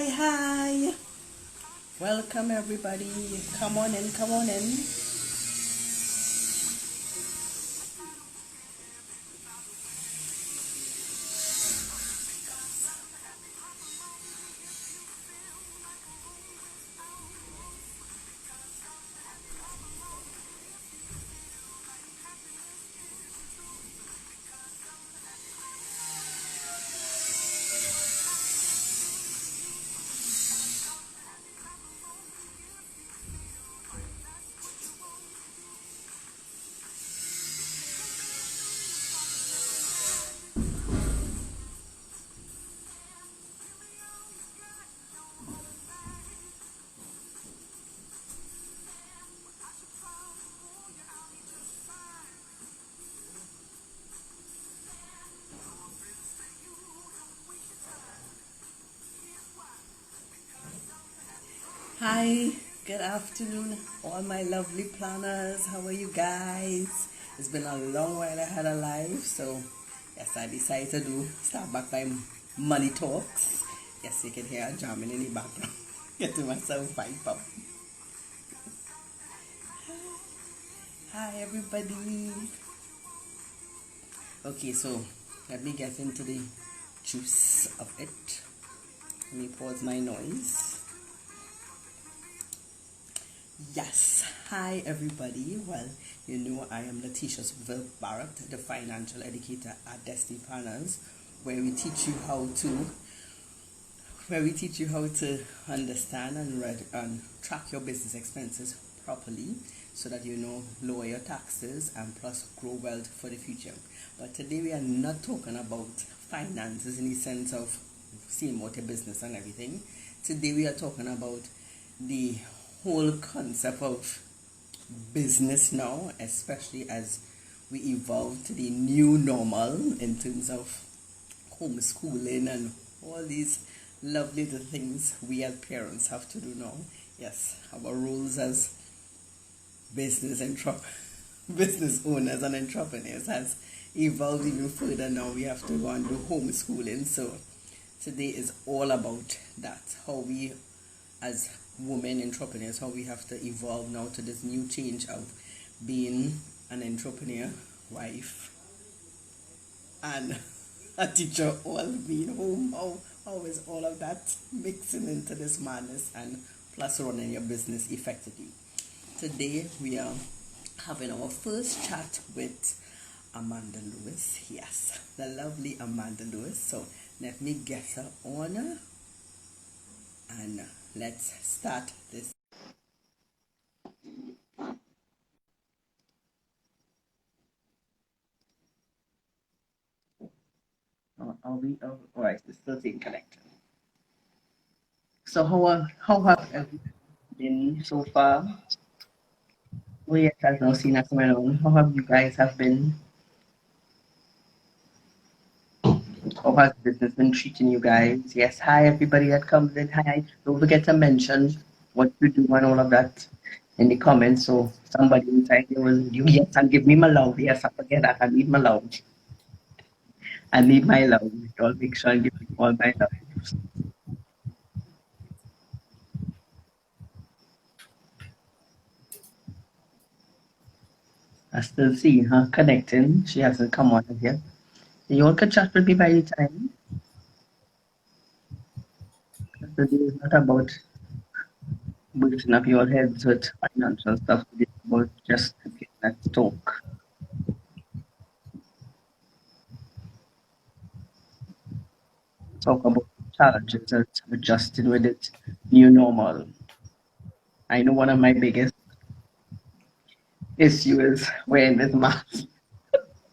Hi. Welcome everybody. Come on in, come on in. Hi. Good afternoon, all my lovely planners. How are you guys? It's been a long while I had a live, so yes, I decided to start back my money talks. Yes, you can hear a jamming in the background. Getting myself hyped up. Hi everybody. Okay, so let me get into the juice of it. Let me pause my noise. Yes, hi everybody. Well, you know I am Letitia Barrett, the financial educator at Destiny Partners, where we teach you how to understand and read and track your business expenses properly so that you know lower your taxes and plus grow wealth for the future. But today we are not talking about finances in the sense of seeing what your business and everything. Today we are talking about the whole concept of business now, especially as we evolve to the new normal in terms of homeschooling and all these lovely little things we as parents have to do now. Yes, our roles as business business owners and entrepreneurs has evolved even further. Now we have to go and do homeschooling. So today is all about that. How we as women entrepreneurs, how we have to evolve now to this new change of being an entrepreneur, wife, and a teacher, all being home. How is all of that mixing into this madness and plus running your business effectively? Today we are having our first chat with Amanda Lewis. Yes, the lovely Amanda Lewis. So let me get her on and let's start this. Are we? Oh, all right, it's still saying connected. So how have you been so far? Oh yes, I've now seen that coming on. How have you guys have been? How has business been treating you guys? Yes, hi everybody that comes in. Hi, don't forget to mention what you do and all of that in the comments. So somebody inside there will you yes and give me my love. Yes, I forget that. I need my love. I need my love. I'll make sure I give you all my love. I still see her connecting. She hasn't come on here. You all can chat with me by the time. The day is not about boosting up your heads with financial stuff. It's about just let's talk. Talk about challenges and adjusting with it new normal. I know one of my biggest issues is wearing this mask.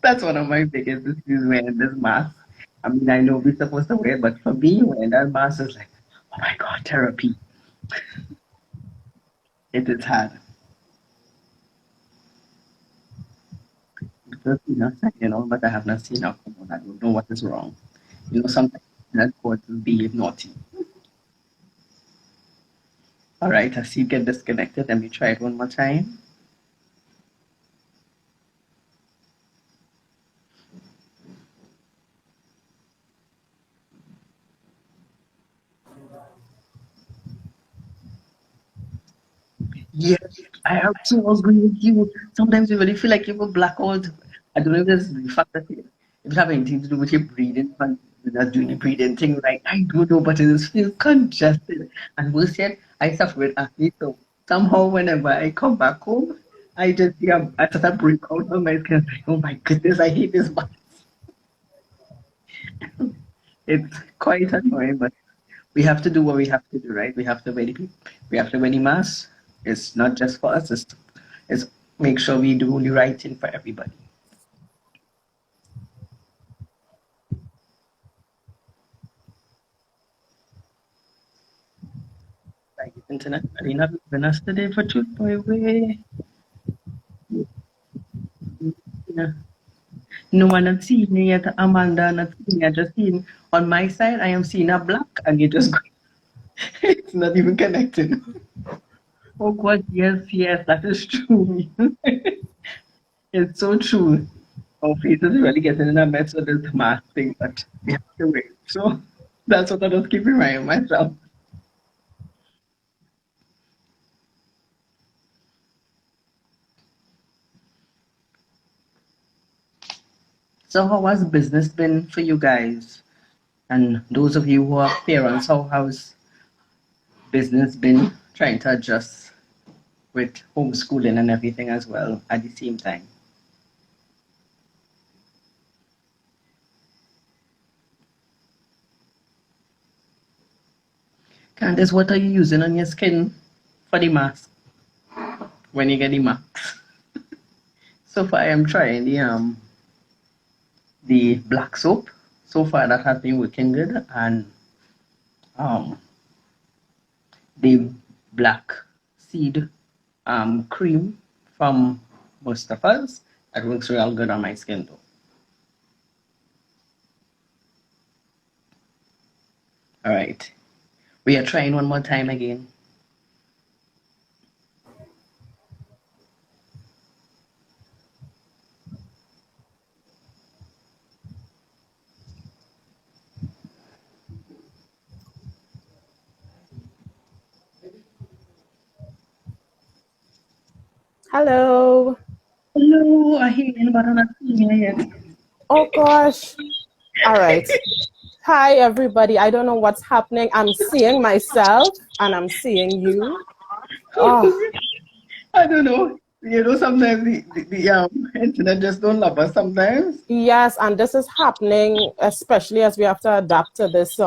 That's one of my biggest issues wearing this mask. I mean, I know we're supposed to wear it, but for me, wearing that mask is like, oh my God, therapy. It is hard. Because, but I have not seen her come on. I don't know what is wrong. Sometimes that God will be naughty. All right, I see you get disconnected. Let me try it one more time. Yes, I also agree with you. Sometimes you really feel like you have a blackout. I don't know if it's the fact that if it have anything to do with your breathing, but you're not doing the breathing thing right. I don't know, but it just feels congested. And worse yet, I suffer with acne. So somehow, whenever I come back home, I just I start to break out on my skin. Like, oh my goodness, I hate this. But it's quite annoying, but we have to do what we have to do, right? We have to wear the mask. It's not just for us. It's make sure we do the right thing for everybody. Like internet, are you not leaving us today for truth, boy? Way. Yeah. No one has seen me yet. Amanda not seen me. I just seen on my side. I am seeing a black, and you just it's not even connected. Oh God, yes, yes, that is true. It's so true. Our faces really getting in a mess with this mask thing, but we have to wait. So that's what I just keep reminding myself. So how has business been for you guys? And those of you who are parents, how has business been trying to adjust with homeschooling and everything as well at the same time? Candice, what are you using on your skin for the mask when you get the mask? So far, I am trying the black soap. So far, that has been working good, and um the black seed cream from Mustafa's. That works real good on my skin though. All right, we are trying one more time again. Hello. Hello, I hear you, but I'm not seeing you yet. Oh gosh. All right. Hi everybody. I don't know what's happening. I'm seeing myself and I'm seeing you. Oh, I don't know. You know, sometimes the internet just don't love us sometimes. yes, and this is happening especially as we have to adapt to this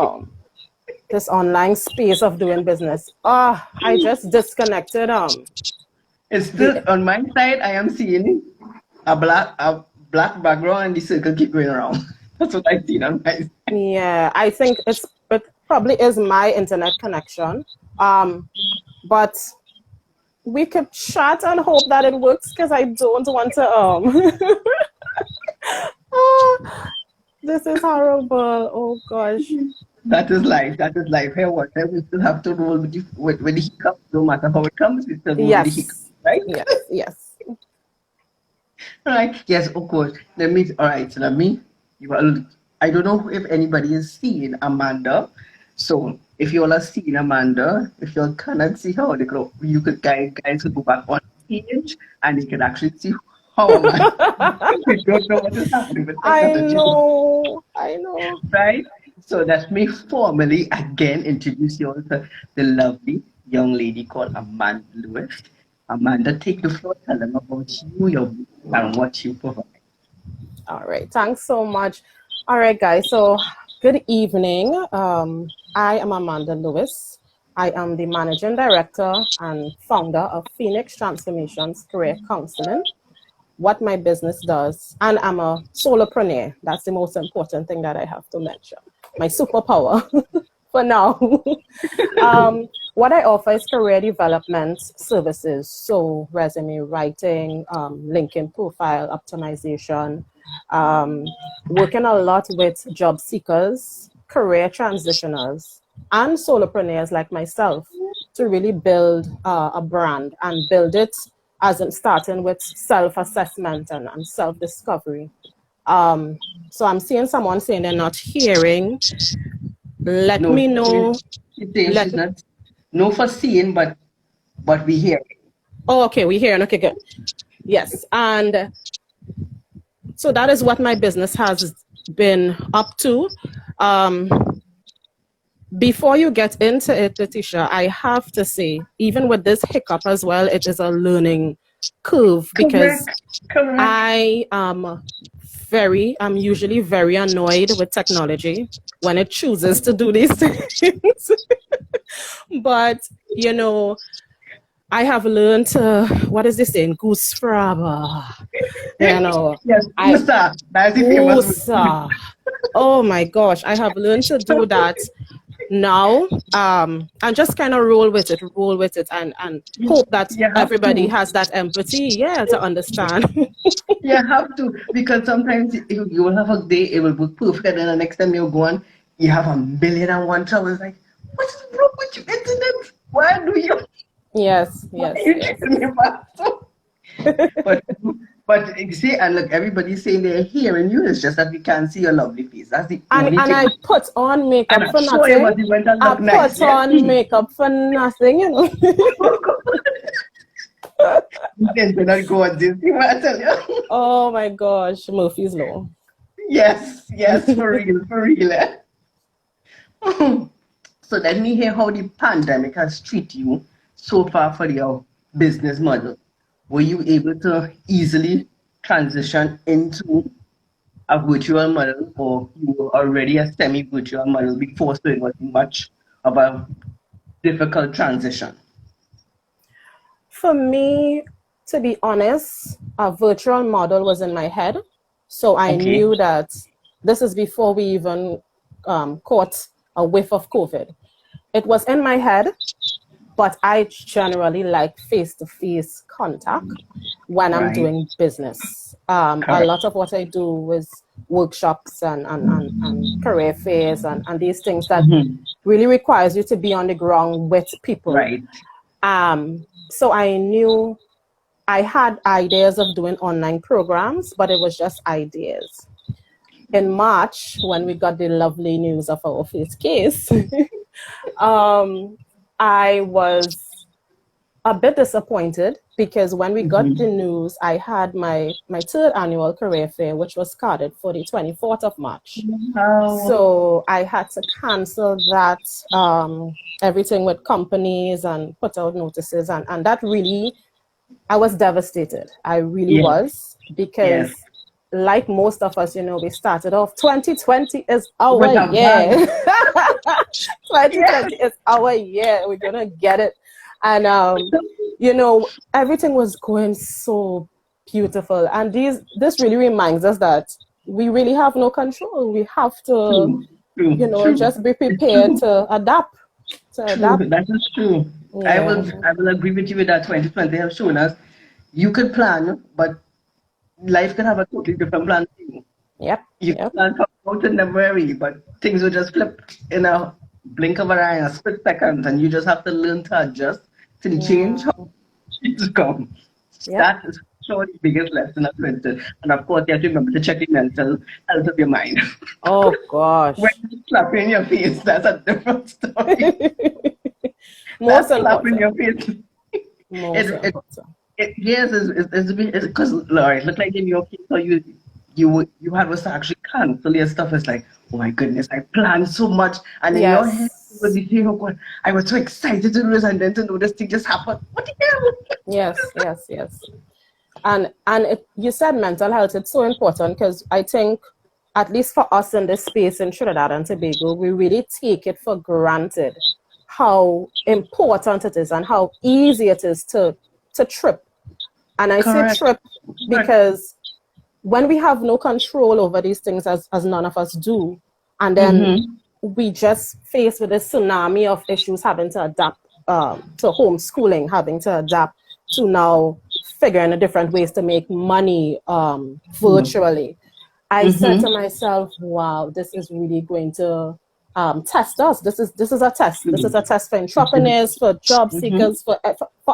online space of doing business. Oh, I just disconnected It's the still on my side. I am seeing a black background and the circle keep going around. That's what I see on my side. yeah, I think it probably is my internet connection. Um but we could chat and hope that it works because I don't want to Ah, this is horrible. Oh gosh. That is life. That is life. Hey, what? We still have to roll with the hiccups. No matter how it comes, we still roll with the hiccups, Yes. right? Yes. Yes. All right. Yes, of course. Let me. All right. So let me. You are, I don't know if anybody is seeing Amanda. So if you all are seeing Amanda, if you all cannot see how they go, you could guys could go back on page and you can actually see how Amanda. We don't know what is happening with I technology, know. I know. right? So let me formally again introduce you all to the lovely young lady called Amanda Lewis. Amanda, take the floor. Tell them about you, your business, and what you provide. All right. Thanks so much. All right, guys. So, good evening. I am Amanda Lewis. I am the managing director and founder of Phoenix Transformations Career Counseling. What my business does, and I'm a solopreneur. That's the most important thing that I have to mention. My superpower for now. What I offer is career development services, so resume writing, LinkedIn profile optimization, working a lot with job seekers, career transitioners, and solopreneurs like myself to really build a brand and build it as in starting with self-assessment and self-discovery. Um, so I'm seeing someone saying they're not hearing. Let No, me know. she's saying Let she's not no for seeing, but we hear. Oh, okay, we're hearing. Okay, good. Yes, and so that is what my business has been up to. Um, Before you get into it, Letitia, I have to say, even with this hiccup as well, it is a learning curve because Correct. I'm usually very annoyed with technology when it chooses to do these things. But, you know, I have learned to, what is this saying? Goose fraba. You know, Yes, I, Usa. That's the famous word. Usa. Oh my gosh, I have learned to do that now, and just kind of roll with it, and hope that You have everybody to. has that empathy, yeah, to understand. You have to, because sometimes you will have a day, it will be perfect, and then the next time you go on, you have a million and one troubles. Like, what's wrong with your internet? Why do you? Yes, Why are yes, you yes. treating me bad? But you see, and look, everybody's saying they're hearing you. It's just that we can't see your lovely face. That's the only And thing. I put on And makeup I'm for sure you nothing. must even I look nice, put yeah. on makeup for nothing, you know. Then do not go on this. You want to tell you? Oh my gosh, Murphy's Law. Yes, for real, for real. Eh? So let me hear how the pandemic has treated you so far for your business model. Were you able to easily transition into a virtual model, or you were already a semi-virtual model before, so it wasn't much of a difficult transition? For me, to be honest, a virtual model was in my head. So I Okay, knew that this is before we even caught a whiff of COVID. It was in my head, but I generally like face to face contact when I'm right, doing business. A correct, lot of what I do is workshops and career fairs and these things that really requires you to be on the ground with people. right. So I knew I had ideas of doing online programs, but it was just ideas. In March, when we got the lovely news of our first case, um, I was a bit disappointed because when we got the news, I had my third annual career fair, which was scheduled for the 24th of March. How? So I had to cancel that, everything with companies and put out notices. And that really, I was devastated. I really Yes, was yes. because, like most of us, we started off 2020 is With our a year. bang. Yes. 2020 is our year. We're going to get it. And, everything was going so beautiful. And this really reminds us that we really have no control. We have to, True, true. just be It's prepared true. to adapt. To True, adapt. that is true. Yeah. I will agree with you with that. 2020 have shown us you could plan, but life can have a totally different plan too. Yep. You can Yep. plan for out in February, but things will just flip in a blink of an eye, a split second, and you just have to learn to adjust to the change Yeah. how it's come. Yep. That is sure the biggest lesson I've learned. And of course, you have to remember to check the mental health of your mind. Oh When gosh. you slap in your face, that's a different story. Most That slap in important. your face. Most It, it, important. yes, it's because Laura, it looked like in your case, so you had was to actually cancel your stuff. It's like, oh my goodness, I planned so much, and in your head you would Yes. be thinking, oh God, I was so excited to do this, and then to know this thing just happened. What the hell? Yes. Yes. Yes. And you said mental health. It's so important because I think, at least for us in this space in Trinidad and Tobago, we really take it for granted how important it is and how easy it is to trip. And I say Correct. trip Correct. because when we have no control over these things, as none of us do, and then Mm-hmm. we just face with a tsunami of issues, having to adapt to homeschooling, having to adapt to now figuring a different ways to make money virtually. I said to Mm-hmm. myself, "Wow, this is really going to test us. This is a test. This is a test for entrepreneurs, for job Mm-hmm. seekers, for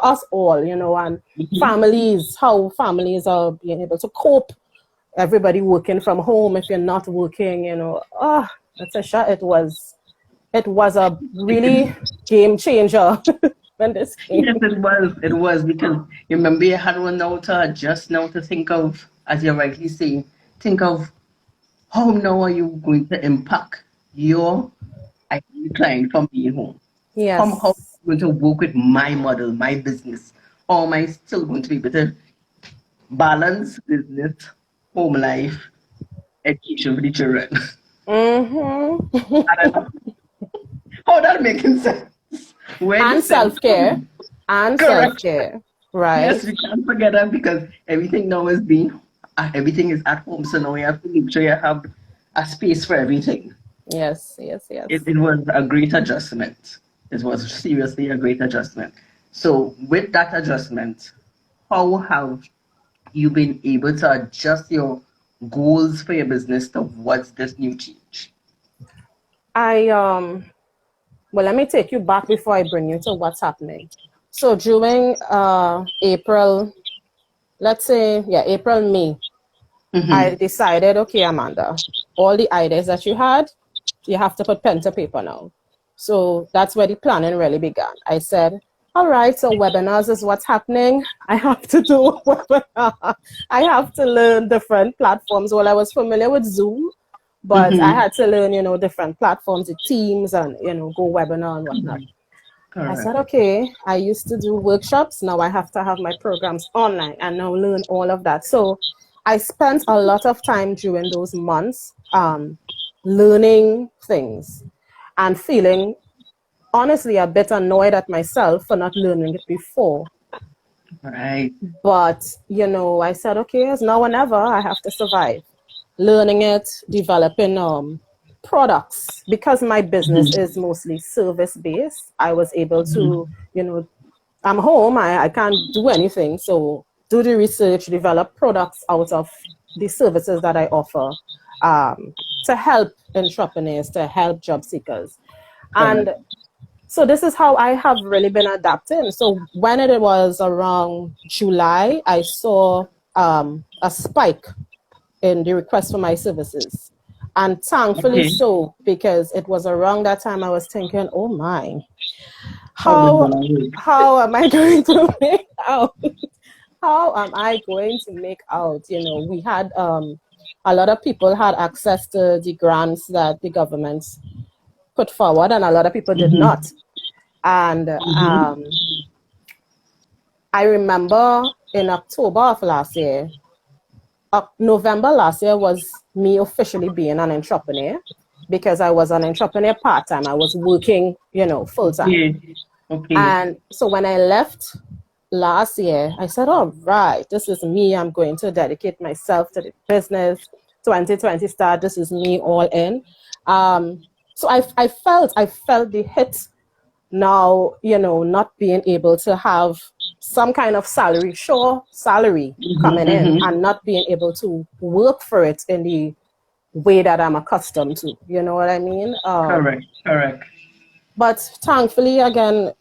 us all, and Mm-hmm. families. How families are being able to cope. Everybody working from home. If you're not working, Natasha, it was a really game changer." when this came. Yes, it was. It was because you remember you had one now to adjust now to think of, as you're rightly saying, think of how now are you going to impact your ideal client from being home? How am Yes. I going to work with my model, my business? Or am I still going to be able to balance business, home life, education for the children? Mm-hmm. I don't know how that making sense. Where the And sense self-care. comes. And Correct. self-care. Yes, Right? we can't forget that because everything now is being, everything is at home. So now you have to make sure you have a space for everything. Yes, yes, yes. It was a great adjustment. It was seriously a great adjustment. So with that adjustment, how have you been able to adjust your goals for your business towards this new change? I well, let me take you back before I bring you to what's happening. So during April, let's say, yeah, April, May, I Mm-hmm. decided, okay, Amanda, all the ideas that you had, you have to put pen to paper now. So that's where the planning really began. I said, all right, so webinars is what's happening. I have to do a webinar. I have to learn different platforms. Well, I was familiar with Zoom, but I Mm-hmm. had to learn, different platforms, the Teams and, go webinar and whatnot. I said, Correct. okay, I used to do workshops. Now I have to have my programs online and now learn all of that. So I spent a lot of time during those months learning things and feeling honestly a bit annoyed at myself for not learning it before. Right. But, I said, okay, it's now or never, I have to survive. Learning it, developing products. Because my business Mm-hmm. is mostly service based, I was able to, I'm home, I can't do anything. So do the research, develop products out of the services that I offer to help entrepreneurs, to help job seekers. Correct. And so this is how I have really been adapting. So when it was around July, I saw a spike in the request for my services. And thankfully Okay. so, because it was around that time I was thinking, oh my, How this how gonna work? how am I going to make out? How am I going to make out? We had a lot of people had access to the grants that the government put forward, and a lot of people did Mm-hmm. not. And Mm-hmm. I remember in October of last year, November last year was me officially being an entrepreneur because I was an entrepreneur part time. I was working, full time. Okay. Okay. And so when I left last year, I said, all right, this is me. I'm going to dedicate myself to the business. 2020 start. This is me all in. So I felt the hit now, not being able to have some kind of salary, sure salary coming Mm-hmm. in Mm-hmm. and not being able to work for it in the way that I'm accustomed to. You know what I mean? Correct. Correct. But thankfully, again,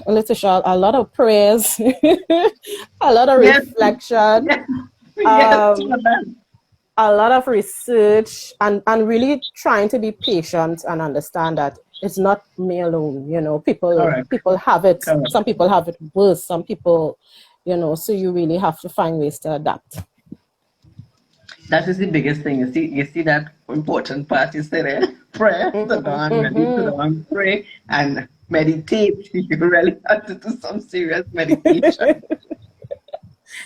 Letitia, a lot of prayers, a lot of Yes. reflection, Yes. Yes. um, a lot of research, and really trying to be patient and understand that it's not me alone. People Correct. people have it. Correct. Some people have it worse. Some people, so you really have to find ways to adapt. That is the biggest thing. You see that important part you said there. Prayer, sit down, meditate, sit Mm-hmm. down, pray, and meditate. You really have to do some serious meditation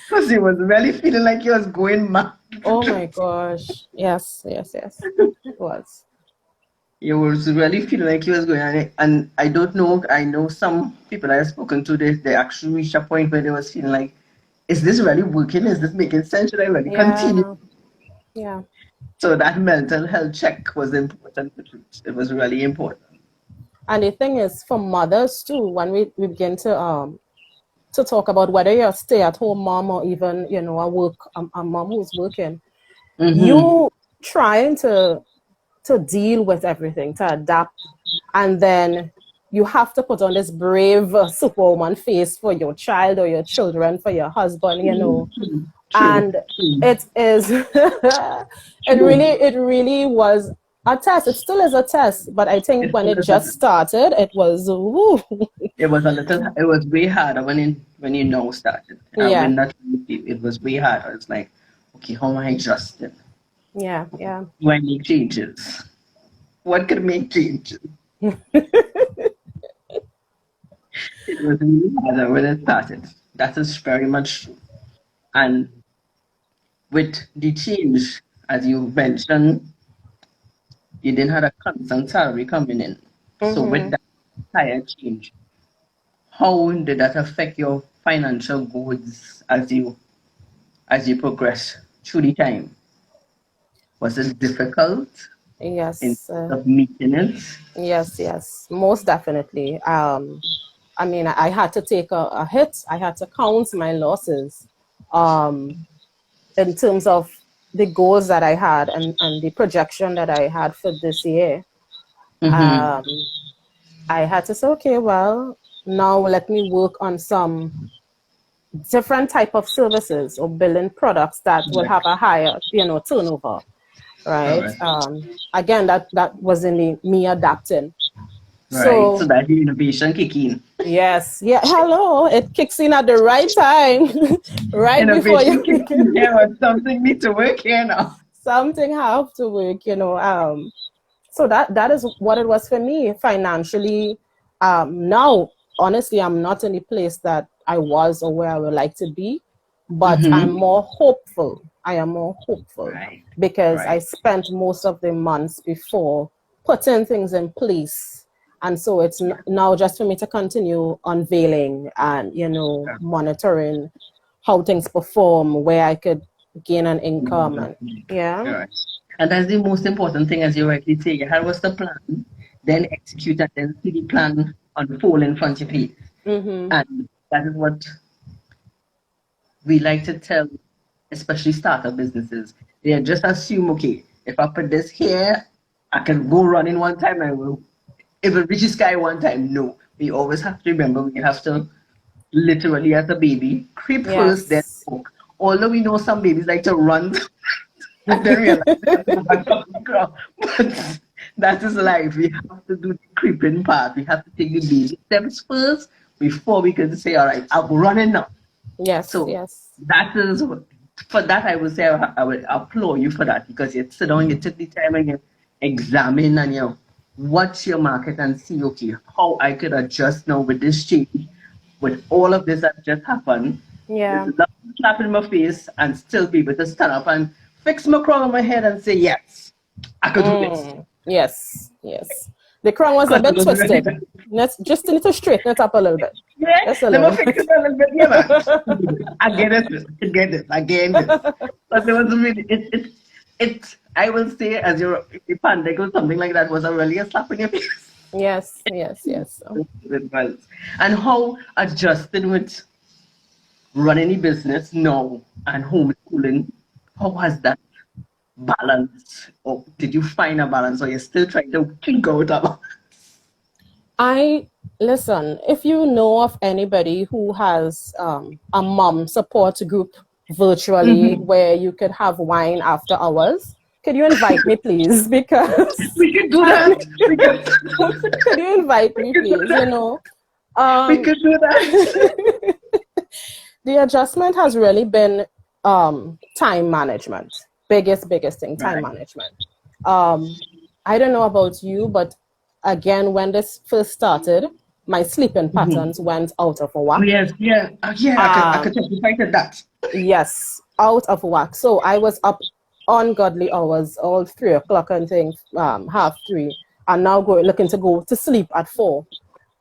because he was really feeling like he was going mad. Oh my gosh. Yes, yes, yes. It was. He was really feeling like he was going, and I don't know. I know some people I've spoken to, they actually reached a point where they was feeling like, is this really working? Is this making sense? Should I really continue? Yeah, yeah. So that mental health check was important. It was really important. And the thing is, for mothers too, when we begin to talk about whether you're a stay-at-home mom or even, a mom who's working, Mm-hmm. you trying to deal with everything, to adapt, and then you have to put on this brave superwoman face for your child or your children, for your husband, True. and True. it is it True. really was A test. It still is a test, but I think It's when still it a just test. started, it was woo. It was a little. It was way harder when you now started. Yeah, When that it was way harder. It's like, okay, how am I adjusting? yeah, yeah. Do I make changes? What could make changes? It was really harder when it started. That is very much true. And with the change, as you mentioned, you didn't have a constant salary coming in. So with Mm-hmm. that higher change, how did that affect your financial goals as you progress through the time? Was it difficult in Yes, terms of meeting it? yes, yes. Most definitely. I mean, I had to take a hit. I had to count my losses. Um, in terms of the goals that I had and the projection that I had for this year. Mm-hmm. Um, I had to say, okay, well, now let me work on some different type of services or billing products that will Right. have a higher, turnover, All right? right. Again, that was in me adapting. Right. So So that innovation kick in. yes, yeah, hello, it kicks in at the right time, right before Innovation you kick in here or something need to work here now. something have to work. So that is what it was for me financially. Now, honestly, I'm not in the place that I was or where I would like to be, but I'm Mm-hmm. more hopeful. I am more hopeful Right. because I Right. spent most of the months before putting things in place. And so it's now just for me to continue unveiling and, monitoring how things perform, where I could gain an income. And All yeah. right. And that's the most important thing, as you rightly say. You had what's the plan, then execute and then see the plan unfold in front of you. Mm-hmm. And that is what we like to tell, especially startup businesses. They just assume, okay, if I put this here, I can go run in one time. I will. If it reaches sky one time, no. We always have to remember we have to literally, as a baby, creep first, then Yes. walk. Although we know some babies like to run and then realize they have to go back up the ground. But that is life. We have to do the creeping part. We have to take the baby steps first before we can say, all right, I'm running now. Yes, So yes. that is for that I would say I would applaud you for that because you sit down, you take the time and you examine and you watch your market and see okay how I could adjust now with this change, with all of this that just happened. There's Yeah. a lot of slap in my face and still be able to stand up and fix my crown on my head and say yes, I could do this. Yes, yes. The crown was a Because it bit was really twisted. Let's just need to straighten it up a little bit. yeah, Just a let me little fix bit. it a little bit, yeah, man. I get it, I get it, I get it. But it was really, I will say, as your pandemic or something like that was a really a slap in your face. Yes, yes, yes. It was. And how adjusted with running a business now and homeschooling, how has that balance? Or did you find a balance or you're still trying to figure out a balance? I listen, if you know of anybody who has a mom support group virtually Mhm. where you could have wine after hours, could you invite me, please? Because We can do I that. We can, could you invite we me, can do please? that. We Um, can do that. the adjustment has really been time management. Biggest thing, time Right. management. I don't know about you, but again, when this first started, my sleeping Mhm. patterns went out of Oh, whack. yes, yeah, yeah. I could Um, testify to that. yes, out of whack. So I was up ungodly hours, all 3 o'clock and things, half three, and now looking to go to sleep at 4.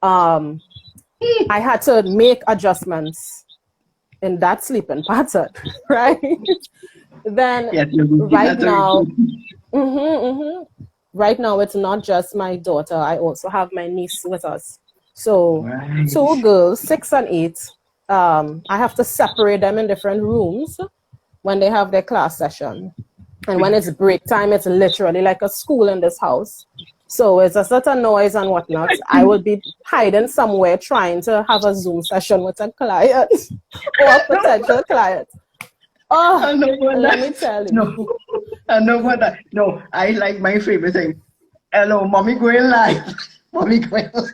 Um, I had to make adjustments in that sleeping pattern, right? Then Yes, your routine right has a now, routine. right now it's not just my daughter. I also have my niece with us. So Right. 2 girls, 6 and 8. I have to separate them in different rooms when they have their class session. And when it's break time, it's literally like a school in this house. So it's a certain noise and whatnot. I will be hiding somewhere trying to have a Zoom session with a client or a No, potential client. Oh, I know about let me that. tell No, you. I know what I no. I like my favorite thing. Hello, mommy going live. Mommy going live.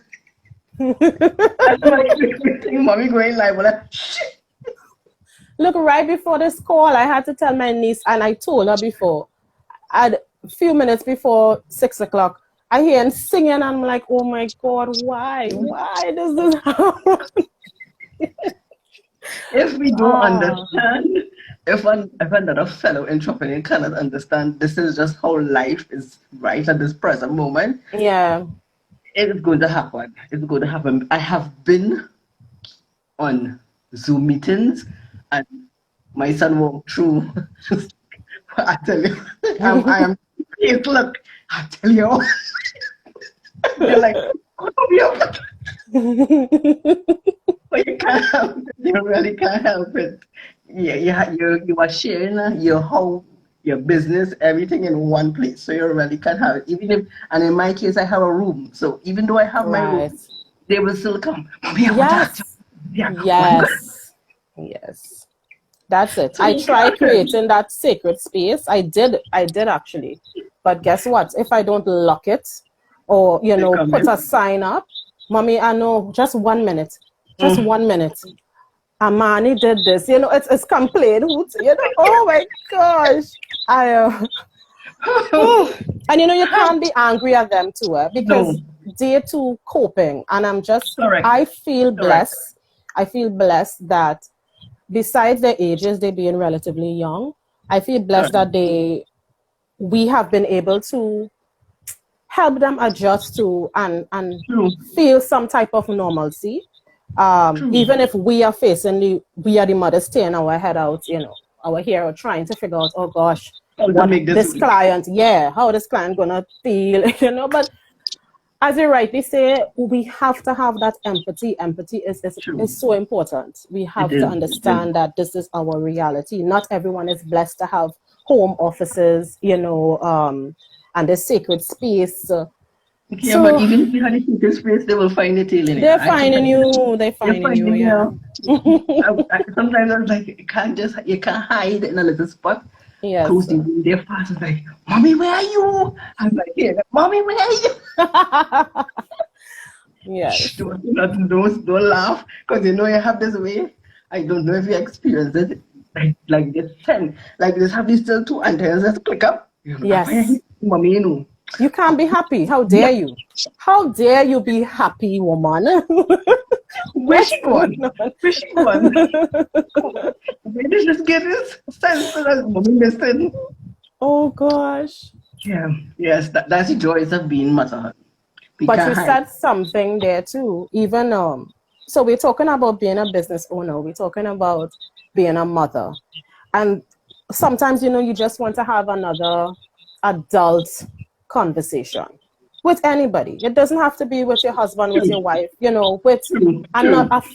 That's my favorite thing. Mommy going live. Well, shit. Look, right before this call, I had to tell my niece, and I told her before, at a few minutes before 6 o'clock, I hear him singing, and I'm like, oh my God, why? Why does this happen? If we don't Ah, understand, if another fellow entrepreneur cannot understand, this is just how life is right at this present moment. yeah. It's going to happen. It's going to happen. I have been on Zoom meetings, and my son walked through. I tell you, I am. Please look. I tell you, they're like, "Oh, we have-" but you can't help it. You really can't help it. Yeah, you are sharing your whole your business, everything in one place, so you really can't have it. Even if, and in my case, I have a room. So even though I have my room, Right. they will still come. Mommy, I want to ask you. Yes. Yeah, one good. Yes. Yes. That's it. So I you tried can't. creating that sacred space. I did actually. But guess what? If I don't lock it or, They come put a in. sign up, mommy, I know, just 1 minute. Just Mm. 1 minute. Amani did this. It's complaint. Oh my gosh. I and you can't be angry at them too, No, because they're too coping. And correct, I feel correct, blessed. I feel blessed that besides their ages, they being relatively young, I feel blessed correct. that we have been able to help them adjust to and True, feel some type of normalcy. true. Even if we are the mothers staying our head out, our hair trying to figure out, oh gosh, How to what make this this work. client, yeah, how this client gonna feel, but as you rightly say, we have to have that empathy. Empathy True. is so important. We It have to is. It is. understand that this is our reality. Not everyone is blessed to have home offices, and the sacred space. Yeah, but So even if you had a secret space, they will find it in there. they're I can tell finding you. you. They're They're finding you. finding Yeah. you. Sometimes I was like, you can't hide in a little spot. Yes. Close the room. They're fast. It's like, mommy, where are you? I'm like, yeah, mommy, where are you? Shh, Yes. don't laugh, because you know you have this way. I don't know if you experience it. Like this pen, like this have these still two antennas that click up. You know, where are you, Yes. mommy? You know. You can't be happy. How dare Yep. you? How dare you be happy, woman? Where What's she going gone? on? Where she gone? Where did this get this sense that mommy missing? Oh gosh. Yeah, yes, that's the joys of being motherhood. We But can't you hide. said something there too. Even so we're talking about being a business owner, we're talking about being a mother. And sometimes you just want to have another adult conversation with anybody. It doesn't have to be with your husband, with your True, wife, with true, another true.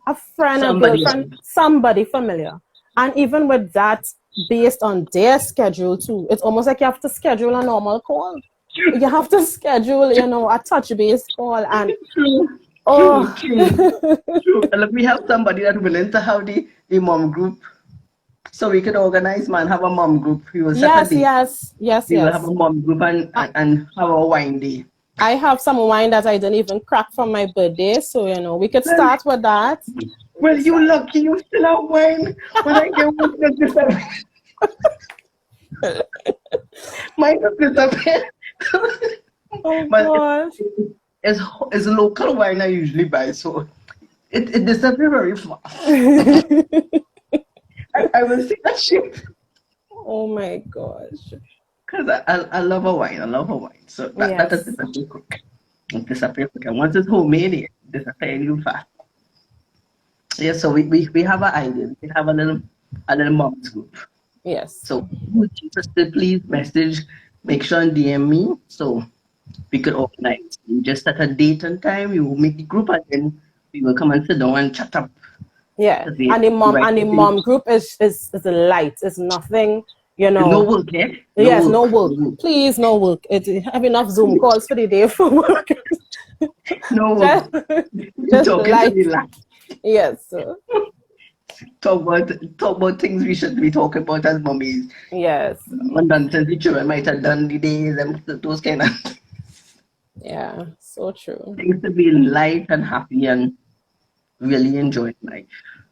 a friend, a Somebody girlfriend, else. somebody familiar. And even with that, based on their schedule too, it's almost like you have to schedule a normal call. You have to schedule, a touch base call. And True, true, oh, true, true. And look, we have somebody that's willing to have the mom group. So we could organize, man, have a mom group. We will set a yes, date. yes, yes, We will have yes. a mom group and have a wine day. I have some wine that I didn't even crack for my birthday, so we could Well, start with that. We well, could you start. lucky you still have wine. When I get one that disappear, mine will disappear. Oh But gosh. it's local wine I usually buy, so it disappears very fast. I will see that shit. Oh my gosh. Because I love a wine. I love a wine. So that does Yes. disappear quick. It disappears quick. And once it's homemade, it disappears real fast. Yeah, so we have an idea. We have a little moms group. Yes. So who's interested, please message, make sure and DM me so we could organize. You just set a date and time, you will make the group, and then we will come and sit down and chat up. Yeah. Because the And the mom right and the thing, mom group is light. It's nothing, there's no work, eh? No Yes, no work. No work. work. Please, no work. Have enough Zoom calls for the day for work. No just, work. You're just talking to light. me like. Yes. talk about things we should be talking about as mummies. Yes, Nonsense the children might have done the days and those kind of yeah, so true. things to be light and happy and really enjoy life.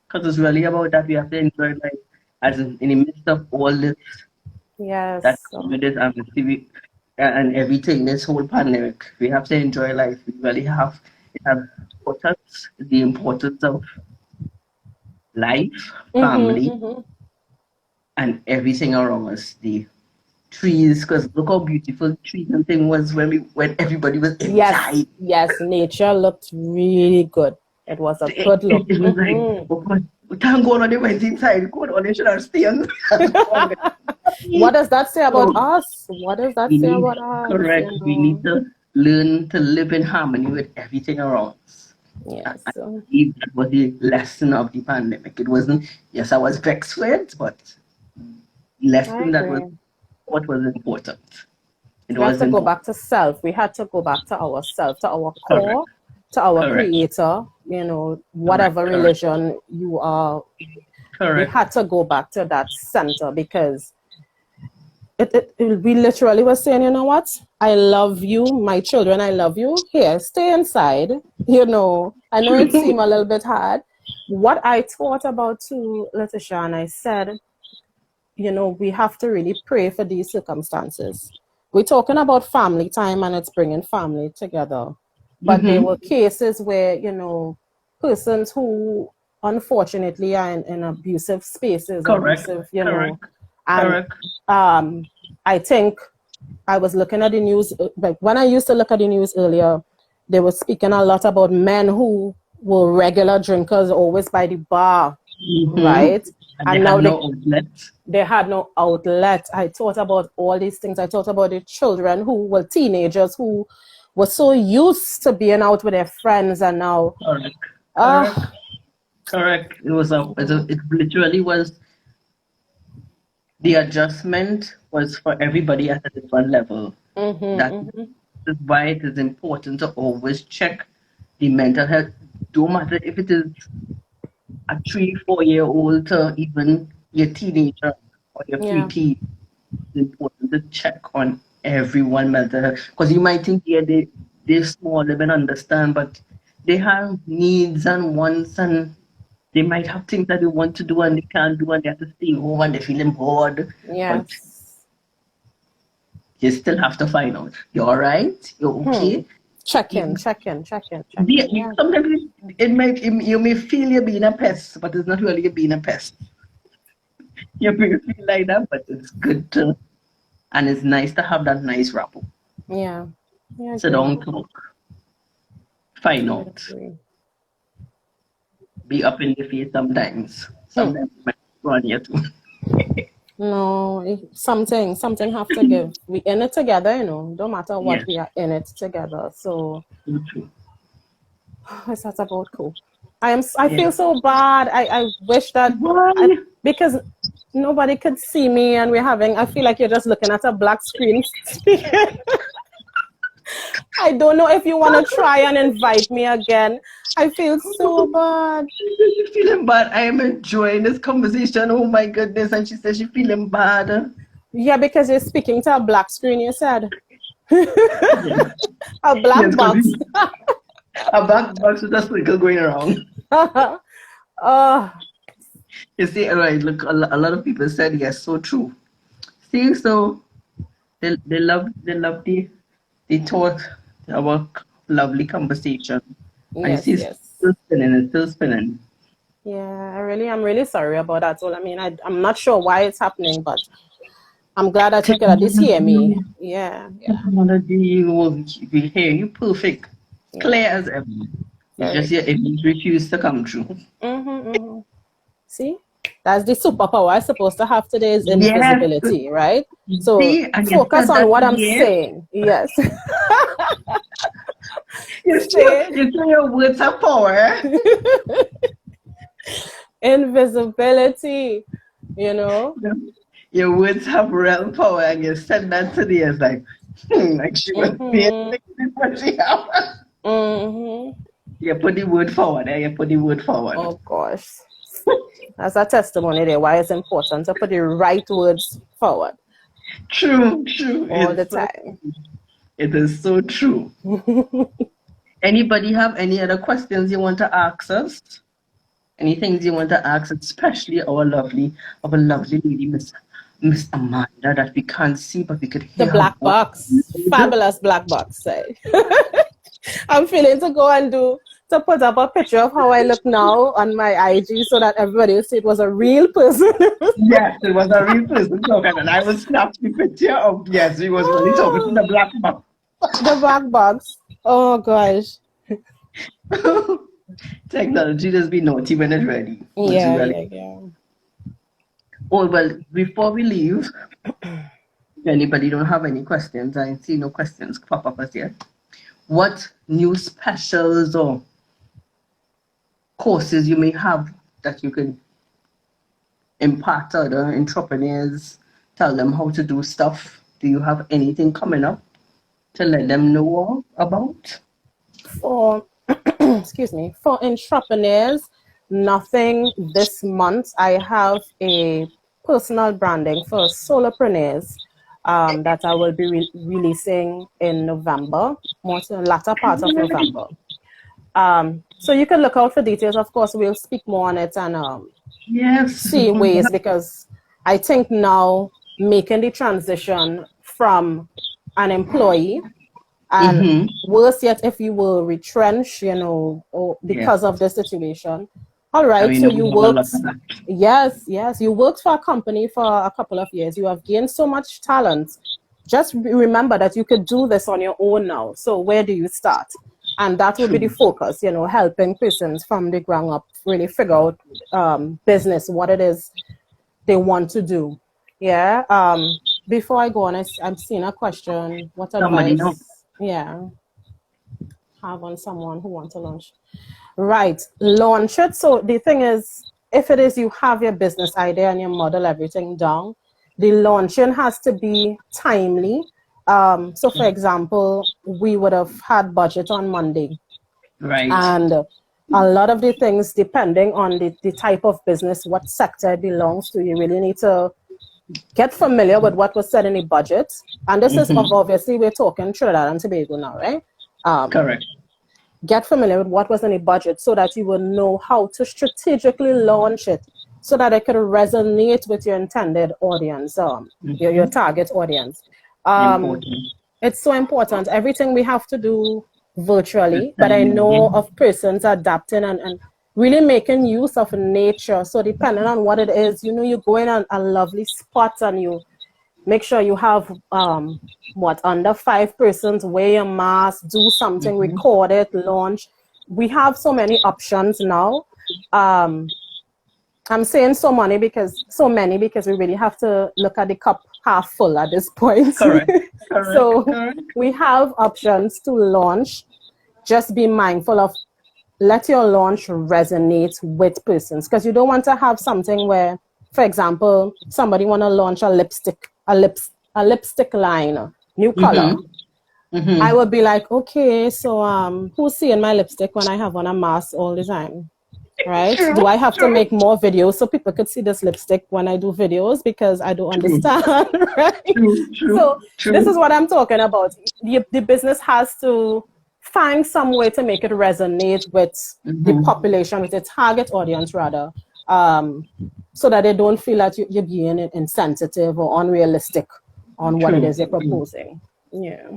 Because it's really about that we have to enjoy life as in the midst of all this that Yes, comes with this amnesty and everything, this whole pandemic. We have to enjoy life. We really have it has taught us the importance of life, family, mm-hmm. and everything around us. The trees, because look how beautiful the trees and thing was when everybody was Yes, inside. yes, nature looked really good. It was a good look. It was like, oh God, thank God when they went inside. God, they should have stayed and gone. What does that say about So us? What does that we say need, about us? correct, You we need know? to learn to live in harmony with everything around us. Yes. I believe that was the lesson of the pandemic. It wasn't, yes, I was vexed with it, but the I lesson that was agree. what was important. It We have was to go important. back to self. We had to go back to ourself, to our Correct, core, to our correct, creator, you know, correct, whatever correct, religion you are, we correct. had to go back to that center because we literally was saying, you know what? I love you, my children, I love you. Here, stay inside. You know, I know it seemed a little bit hard. What I thought about too, Letitia, and I said, you know, we have to really pray for these circumstances. We're talking about family time and it's bringing family together. But there were Mm-hmm. cases where, you know, persons who unfortunately are in abusive spaces, Correct, abusive, you know, correct, and correct. I think I was looking at the news, like when I used to look at the news earlier, they were speaking a lot about men who were regular drinkers, always by the bar, Mm-hmm. right? And they And had now no outlet. they had no outlet. I thought about all these things. I thought about the children who were teenagers who were so used to being out with their friends and now, Correct, correct, uh, correct. It literally was the adjustment was for everybody at a different level. That mm-hmm. is why it is important to always check the mental health. Don't matter if it is a 3, 4 year old to even your teenager or your Yeah, preteen. It's important to check on everyone mental health because you might think yeah they're small, they can understand, but they have needs and wants and they might have things that they want to do and they can't do and they have to stay home and they're feeling bored. But yes. you still have to find out you're all right, you're Hmm. okay. Check in, You, check in, check in, check in. Yeah. sometimes you may feel you're being a pest, but it's not really you being a pest. You may feel like that, but it's good to and it's nice to have that nice rapport. Yeah. I Sit agree. down, talk, find I out. agree. Be up in the face sometimes. Hmm. Sometimes it might run you too. No, something have to give. We in it together, you know. Don't matter what, Yes, we are in it together. So so true. it's not about cool. I Yeah. feel so bad. I wish that Why? because nobody could see me and we're having, I feel like you're just looking at a black screen speaking. I don't know if you want to try and invite me again. I feel so bad. She's feeling bad. I am enjoying this conversation. Oh my goodness. And she says she's feeling bad. Yeah, because you're speaking to a black screen, you said. Yes, A yes, black because box. a back box with a sprinkle going around. Oh, You see, all right, look, a lot of people said yes, so true. See, so they love the thought our lovely conversation. And you see, yes, it's yes. still spinning, it's still spinning. Yeah, I'm really sorry about that. Well, I mean, I'm not sure why it's happening, but I'm glad that you could at least hear me. Technology, Yeah, yeah, technology, we hear you perfect, yeah. clear as ever. It's Very just your clear. image refused to come true. Mm-hmm. See, that's the superpower I'm supposed to have today is Yes, invisibility, right? So see, and you focus said on that what I'm yes. saying. Yes. Stay You say your words have power. invisibility, you know? Your words have real power, and you said that today. It's like, like she was being Mm-hmm. like this, what she have. Mm-hmm. You put the word forward, eh? You put the word forward. Oh gosh. That's a testimony there why it's important to put the right words forward True. all the It's so, time. it is so true. Anybody have any other questions you want to ask us? Any things you want to ask, especially our lovely lady, Miss Amanda, that we can't see, but we could The hear her black voice. box, fabulous black box. Say. I'm feeling to go and to put up a picture of how I look now on my IG so that everybody will see it was a real person. Yes, it was a real person talking, and I will snap the picture of, yes, he was really talking to the black box. The black box. Oh gosh. Technology just be naughty when it's ready. It's Yeah, really. yeah, yeah. Oh, well, before we leave, if anybody don't have any questions, I see no questions pop up as yet. What new specials or courses you may have that you can impart to other entrepreneurs, tell them how to do stuff? Do you have anything coming up to let them know about? For excuse me, for entrepreneurs, nothing this month. I have a personal branding for solopreneurs that I will be releasing in November, more to the latter part of November. So you can look out for details. Of course, we'll speak more on it and Yes. see ways, because I think now making the transition from an employee, and worse yet, if you were retrenched, or because of the situation. All right, so you worked, yes, you worked for a company for a couple of years. You have gained so much talent. Just remember that you could do this on your own now. So where do you start? And that will be the focus, helping persons from the ground up really figure out business, what it is they want to do. Yeah. Before I go on, I'm seeing a question. What advice? Yeah. Have on someone who wants to launch. Right. Launch it. So the thing is, if it is you have your business idea and you model everything down, the launching has to be timely. So for example, we would have had budget on Monday. Right. And a lot of the things, depending on the type of business, what sector it belongs to, you really need to get familiar with what was set in the budget. And this is obviously, we're talking Trinidad and Tobago now, right? Correct. Get familiar with what was in the budget so that you will know how to strategically launch it so that it could resonate with your intended audience, your target audience. It's so important. Everything we have to do virtually, but I know of persons adapting and really making use of nature. So depending on what it is, you go in a lovely spot and you make sure you have under 5 persons, wear your mask, do something, record it, launch. We have so many options now. I'm saying so many because we really have to look at the cup half full at this point. Correct. So we have options to launch. Just be mindful of, let your launch resonate with persons, because you don't want to have something where, for example, somebody want to launch a lipstick line, new color. I would be like, okay, so who's seeing my lipstick when I have on a mask all the time? Right? Do I have to make more videos so people could see this lipstick when I do videos? Because I don't understand, right? So this is what I'm talking about. The business has to find some way to make it resonate with the population, with the target audience rather, so that they don't feel that you're being insensitive or unrealistic on what it is you're proposing. Yeah.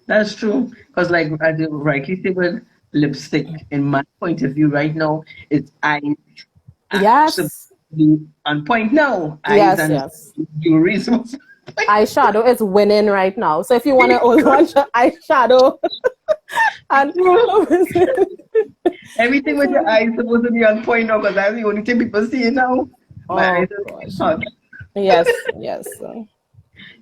That's true. Because like as you rightly say with lipstick, in my point of view right now, it's eyes. Yes. On point now. Yes. Reasons. Eyeshadow is winning right now. So if you want to launch eyeshadow, and everything with your eyes supposed to be on point now, because that's the only thing people see now. My eyes are yes.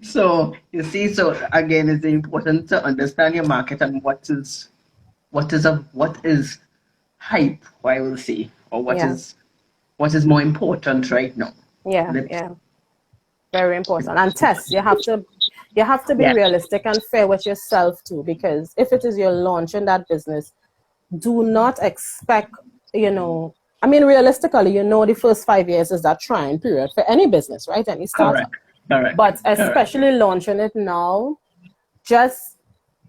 So you see, so again, it's important to understand your market and what is hype, I will say, or what is more important right now. Yeah. Very important. And test. You have to be realistic and fair with yourself too, because if it is your launch in that business, do not expect, I mean, realistically, the first 5 years is that trying period for any business, right? Any startup. Correct. But especially launching it now,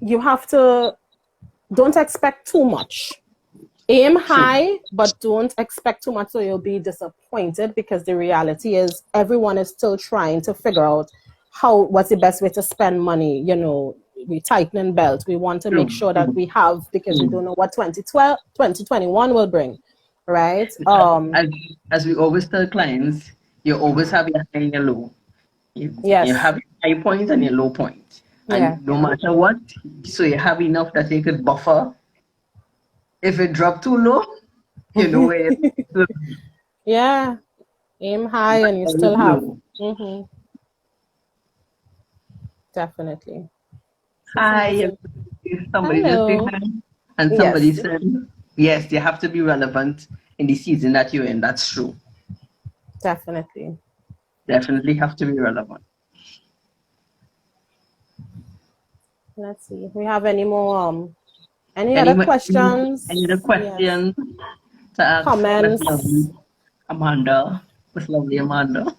you have to, don't expect too much. Aim high, but don't expect too much, so you'll be disappointed, because the reality is everyone is still trying to figure out what's the best way to spend money. We tightening belt. We want to make sure that we have, because we don't know what 2021 will bring, right? As we always tell clients, you always have your high and your low. You have your high point and your low point. And no matter what, so you have enough that you could buffer. If it dropped too low, you know where yeah. Aim high and you still have. Definitely. Hi. Somebody just said hi. And somebody said, yes, you have to be relevant in the season that you're in. That's true. Definitely. Definitely have to be relevant. Let's see if we have any more any other questions? Any other questions to ask? Comments? Amanda. Miss lovely Amanda.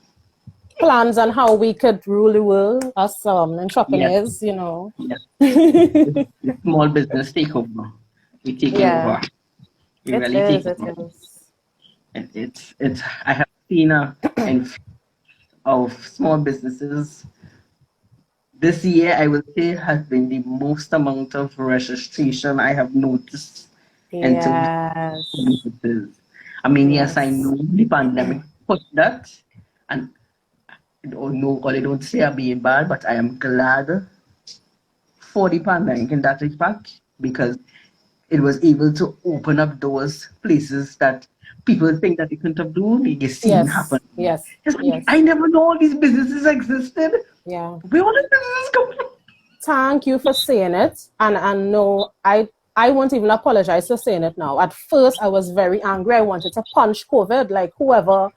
Plans on how we could rule the world as entrepreneurs, Yes. The small business takeover. We take over. We really take over. It's I have seen of small businesses. This year, I would say, has been the most amount of registration I have noticed into businesses. I mean, yes, I know the pandemic put that, and I don't say I'm being bad, but I am glad for the pandemic in that respect, because it was able to open up those places that people think that they couldn't have done. You see it happen. Yes. I never know all these businesses existed. Yeah. Where all these businesses come from? Thank you for saying it. And no, I won't even apologize for saying it now. At first, I was very angry. I wanted to punch COVID, like whoever,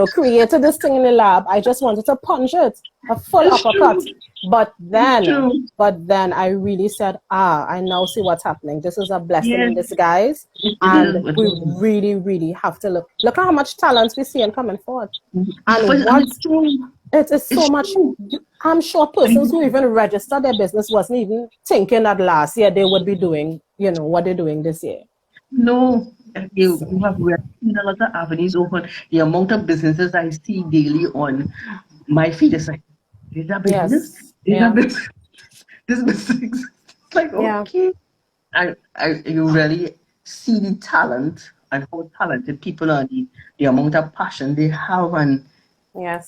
created this thing in the lab. I just wanted to punch it, a full uppercut. But then I really said, I now see what's happening. This is a blessing in disguise. And we really, really have to look at how much talent we see and coming forward. And it is so much. I'm sure persons who even registered their business wasn't even thinking that last year they would be doing, what they're doing this year. No, we have seen a lot of avenues open. The amount of businesses I see daily on my feed is like, is that business? This business. It's like, okay. You really see the talent and how talented people are, the amount of passion they have. And I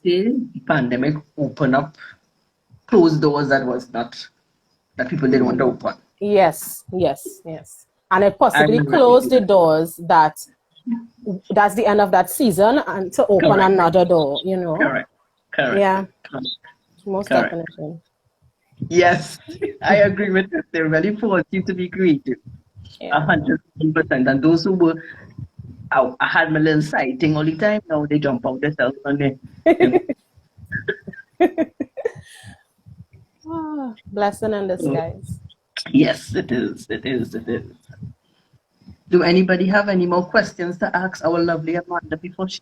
say the pandemic opened up closed doors that people didn't want to open. Yes. And it possibly closed the doors that's the end of that season, and to open another door, Correct. Yeah. Most definitely. Yes, I agree with that. They really forced you to be creative. 100%. And those who were, I had my little side thing all the time. Now they jump out themselves and blessing in disguise. Yes, it is. Do anybody have any more questions to ask our lovely Amanda before she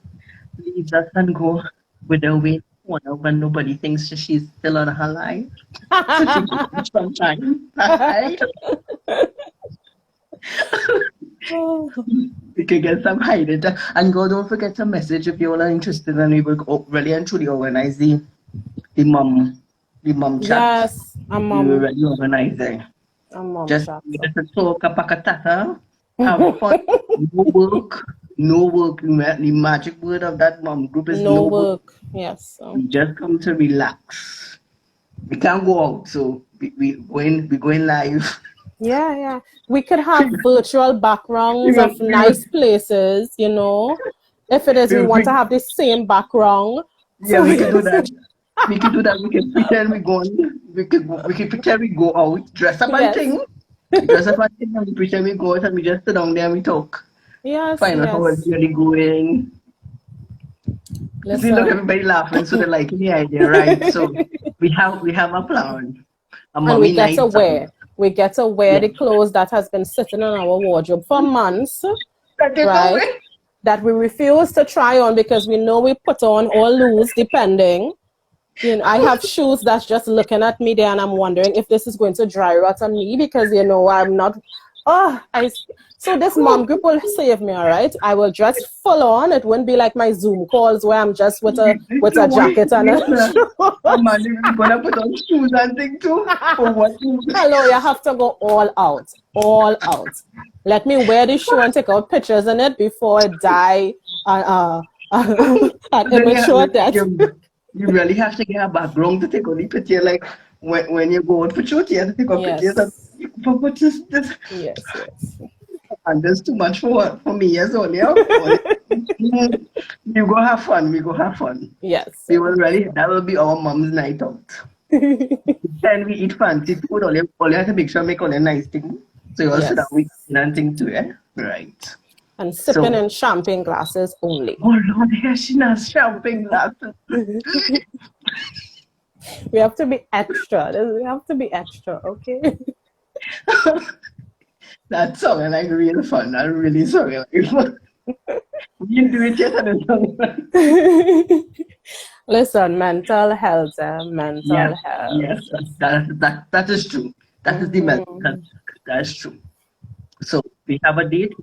leaves us and go with her way when nobody thinks she's still on her line? So she can some time. Right? We could get some hiding. And go, don't forget to message if you all are interested, and we will really and truly organize the mom chat. Yes, a mom. We will really organize it. A mom just chat. Just a talk, a pakatata, have fun. No work. The magic word of that mom group is no work. Yes. We just come to relax. We can't go out, so we going live. Yeah. We could have virtual backgrounds of nice places, If it is, we want to have the same background. Yeah, we can do that. We can pretend we go on. We can pretend we go out, dress up and thing. Dress up and thing, and we pretend we go out and we just sit down there and we talk. Yes. Find out how it's really going. See, look, everybody laughing, so they're liking the idea, right? So we have a plan. And we get to wear the clothes that has been sitting in our wardrobe for months, right? that we refuse to try on because we know we put on or lose depending. You know, I have shoes that's just looking at me there, and I'm wondering if this is going to dry rot on me because, you know, I'm not. So this mom group will save me, all right? I will dress full on. It wouldn't be like my Zoom calls where I'm just with a jacket and Amanda, you're gonna put on shoes and things too. For what? Hello, you have to go all out, all out. Let me wear the shoe and take out pictures in it before I die and immature death. You really have to get a background to take on the picture. Like when you go out for shoot, you have to take out pictures. And, but this. Yes. And there's too much for me as well. Yeah? You go have fun. We go have fun. Yes. That will be our mom's night out. Then we eat fancy food. All you have to make sure make all the nice things. So you also that we eat and things too, yeah? Right. And sipping in champagne glasses only. Oh Lord, here she has champagne glasses. We have to be extra. We have to be extra, okay? That sounded like real fun. I'm really sorry. We didn't do it yet. Listen, mental health, mental health. Yes, that is true. That is the mental health. That's true. So we have a date.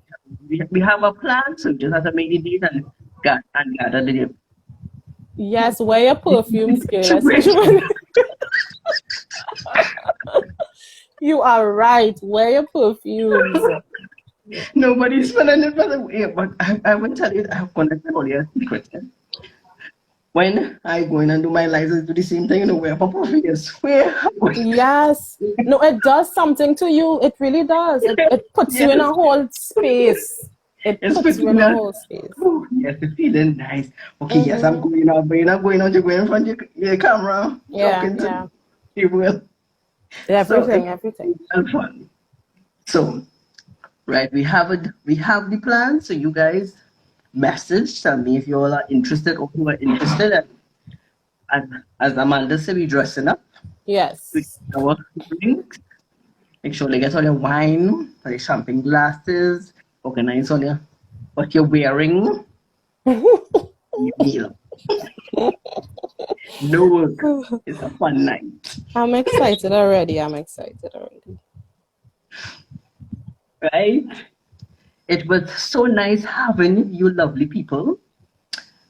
We have a plan. So we just have to make the date and gather the date. Yes, wear your perfumes, girl. You are right. Wear your perfumes. Nobody's spelling it by the way, but I will tell you, I'm going to tell you a secret. When I go in and do my license, do the same thing, you know, wear perfume. Yes. No, it does something to you. It really does. It puts you in a whole space. It puts you in a whole space. Oh, yes, it's feeling nice. Okay, yes, I'm going out, but you're not going out, you're going in front of your camera. Yeah. You will. Everything. And fun. So, right, we have the plan. So you guys message, tell me if you all are interested or who are interested. And as Amanda said, we're dressing up. Yes. Our drinks. Make sure they get all your wine, all your champagne glasses, organize all your what you're wearing. No work. It's a fun night. I'm excited already. Right? It was so nice having you lovely people.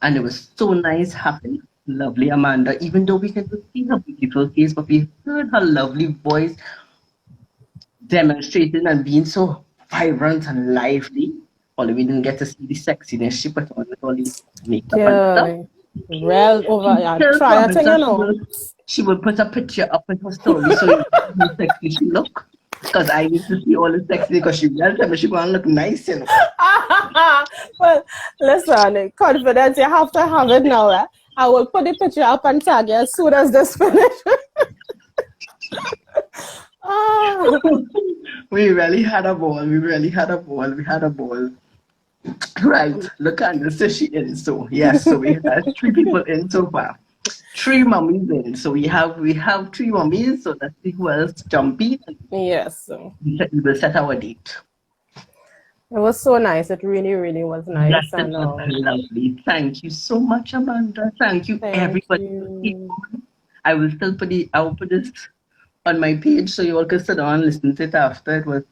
And it was so nice having lovely Amanda. Even though we can see her beautiful face, but we heard her lovely voice demonstrating and being so vibrant and lively. Although we didn't get to see the sexiness she put on with all the makeup and stuff. Well, try it, you know. She will put a picture up in her story so you know how sexy she look. Because I need to see all the sexy because she will tell me she gonna look nice, you know. Well, listen, confidence, you have to have it now. Eh? I will put the picture up and tag you as soon as this finishes. We really had a ball. Right, look at this. So she in. So yes, so we had 3 people in so far. 3 mummies in. So we have 3 mummies. So let's see who else jump in. Yes. We will set our date. It was so nice. It really, really was nice. Yes, it was lovely. Thank you so much, Amanda. Thank you, everybody. I will put this on my page so you all can sit down and listen to it after. It was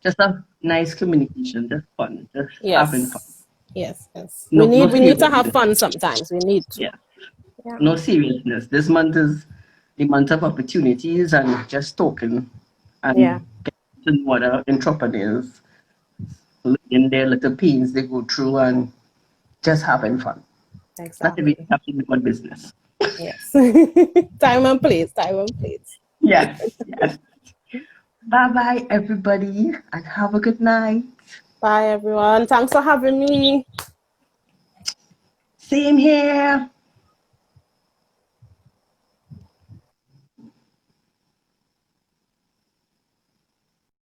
just a nice communication, just fun, just having fun. Yes. We need to have fun sometimes. We need to. Yeah. No seriousness. This month is the month of opportunities and just talking and getting to know other entrepreneurs in their little pains they go through and just having fun. Exactly. Not really having good business. Yes. Time and place. Yes. Bye-bye, everybody, and have a good night. Bye, everyone. Thanks for having me. Same here.